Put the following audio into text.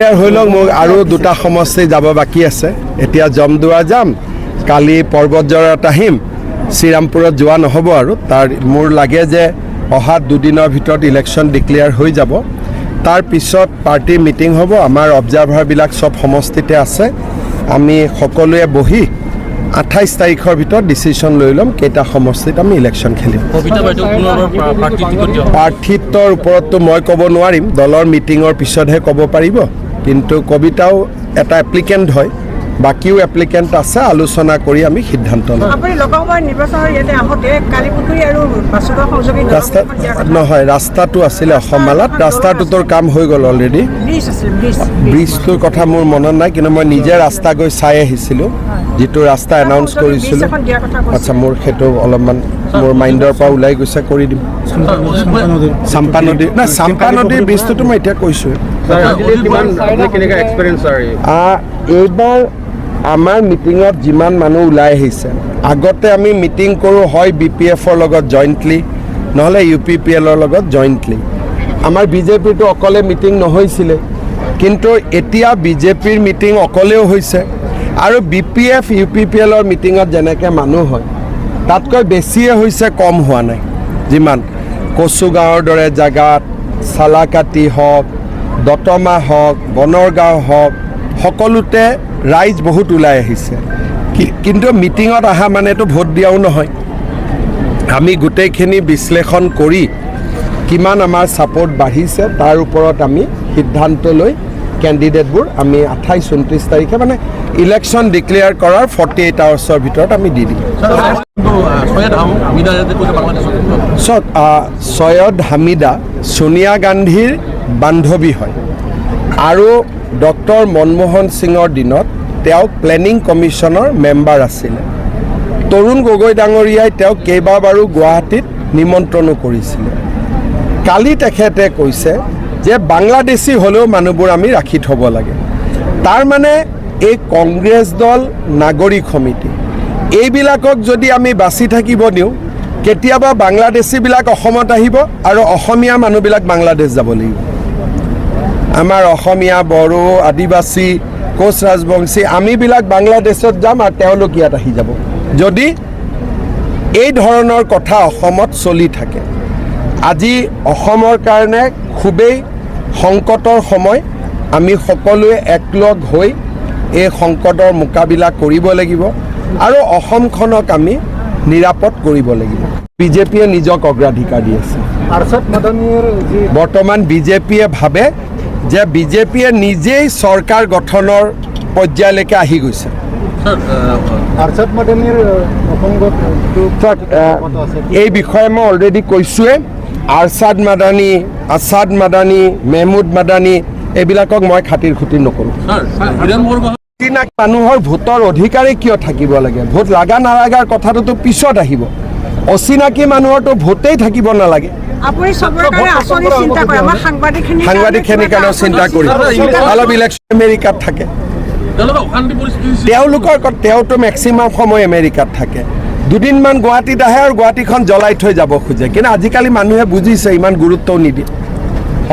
হৈ লওক মোক আৰু দুটা সমষ্টি যাব বাকী আছে এতিয়া জমদুৱা যাম কালি পৰ্বতজৰাত আহিম শ্ৰীৰামপুৰত যোৱা নহ'ব আৰু তাৰ মোৰ লাগে যে অহা দুদিনৰ ভিতৰত ইলেকশ্যন ডিক্লেয়াৰ হৈ যাব তাৰ পিছত পাৰ্টিৰ মিটিং হ'ব আমাৰ অবজাৰ্ভাৰবিলাক সব সমষ্টিতে আছে আমি সকলোৱে বহি 28 তাৰিখৰ ভিতৰত ডিচিশ্যন লৈ ল'ম কেইটা সমষ্টিত আমি ইলেকশ্যন খেলিম প্ৰাৰ্থিত্বৰ ওপৰততো মই ক'ব নোৱাৰিম দলৰ মিটিঙৰ পিছতহে ক'ব পাৰিব কিন্তু কবিতাও এটা এপ্লিকেণ্ট হয় বাকিও এপ্লিকেণ্ট আছে আলোচনা কৰি আমি সিদ্ধান্ত ল'ম নহয় ৰাস্তাটো আছিলে অসমমালাত ৰাস্তাটোৰ কাম হৈ গ'ল অলৰেডি ব্ৰিজটোৰ কথা মোৰ মনত নাই কিন্তু মই নিজে ৰাস্তা গৈ চাই আহিছিলোঁ যিটো ৰাস্তা এনাউন্স কৰিছিলোঁ আচ্ছা মোৰ সেইটো অলপমান মোৰ মাইণ্ডৰ পৰা ওলাই গৈছে কৰি দিম চাম্পা নদীৰ ব্ৰিজটোতো মই এতিয়া কৈছোঁ এইবাৰ আমাৰ মিটিঙত যিমান মানুহ ওলাই আহিছে আগতে আমি মিটিং কৰোঁ হয় BPFৰ লগত জইণ্টলি নহ'লে UPPLৰ লগত জইণ্টলি আমাৰ বিজেপিটো অকলে মিটিং নহৈছিলে কিন্তু এতিয়া বিজেপিৰ মিটিং অকলেও হৈছে আৰু BPF UPPLৰ মিটিঙত যেনেকৈ মানুহ হয় তাতকৈ বেছিয়ে হৈছে কম হোৱা নাই যিমান কচুগাঁৱৰ দৰে জেগাত চালাকাটি হওক দতমা হওক বনৰগাঁও হওক সকলোতে ৰাইজ বহুত ওলাই আহিছে কিন্তু মিটিঙত অহা মানেতো ভোট দিয়াও নহয় আমি গোটেইখিনি বিশ্লেষণ কৰি কিমান আমাৰ ছাপোৰ্ট বাঢ়িছে তাৰ ওপৰত আমি সিদ্ধান্ত লৈ কেণ্ডিডেটবোৰ আমি 28-29 তাৰিখে মানে ইলেকশ্যন ডিক্লেয়াৰ কৰাৰ 48 আৱাৰ্ছৰ ভিতৰত আমি দি দিম সৈয়দ হামিদা সোনিয়া গান্ধীৰ বান্ধৱী হয় আৰু ডক্টৰ মনমোহন সিঙৰ দিনত তেওঁক প্লেনিং কমিশ্যনৰ মেম্বাৰ আছিলে তৰুণ গগৈ ডাঙৰীয়াই তেওঁক কেইবাবাৰো গুৱাহাটীত নিমন্ত্ৰণো কৰিছিলে কালি তেখেতে কৈছে যে বাংলাদেশী হ'লেও মানুহবোৰ আমি ৰাখি থ'ব লাগে তাৰ মানে এই কংগ্ৰেছ দল নাগৰিক সমিতি এইবিলাকক যদি আমি বাছি থাকিব দিওঁ কেতিয়াবা বাংলাদেশীবিলাক অসমত আহিব আৰু অসমীয়া মানুহবিলাক বাংলাদেশ যাব লাগিব আমাৰ অসমীয়া বড়ো আদিবাসী কোচ ৰাজবংশী আমিবিলাক বাংলাদেশত যাম আৰু তেওঁলোক ইয়াত আহি যাব যদি এই ধৰণৰ কথা অসমত চলি থাকে আজি অসমৰ কাৰণে খুবেই সংকটৰ সময় আমি সকলোৱে একলগ হৈ এই সংকটৰ মোকাবিলা কৰিব লাগিব আৰু অসমখনক আমি নিৰাপদ কৰিব লাগিব বিজেপিয়ে নিজক অগ্ৰাধিকাৰ দি আছে বৰ্তমান বিজেপিয়ে ভাবে যে বিজেপিয়ে নিজেই চৰকাৰ গঠনৰ পৰ্যায়লৈকে আহি গৈছে এই বিষয়ে মই অলৰেডি কৈছোঁৱে আৰছাদ মাদানী আছাদ মাদানী মেহমুদ মাদানী এইবিলাকক মই খাতিৰ খুতিৰ নকৰোঁ মানুহৰ ভোটৰ অধিকাৰেই কিয় থাকিব লাগে ভোট লাগা নালাগাৰ কথাটোতো পিছত আহিব অচিনাকি মানুহৰতো ভোটেই থাকিব নালাগে সাংবাদিকখিনিৰ কাৰণে চিন্তা কৰি অলপ ইলেকশ্যন আমেৰিকাত থাকে তেওঁতো মেক্সিমাম সময় আমেৰিকাত থাকে দুদিনমান গুৱাহাটীত আহে আৰু গুৱাহাটীখন জ্বলাই থৈ যাব খোজে কিন্তু আজিকালি মানুহে বুজিছে ইমান গুৰুত্বও নিদিয়ে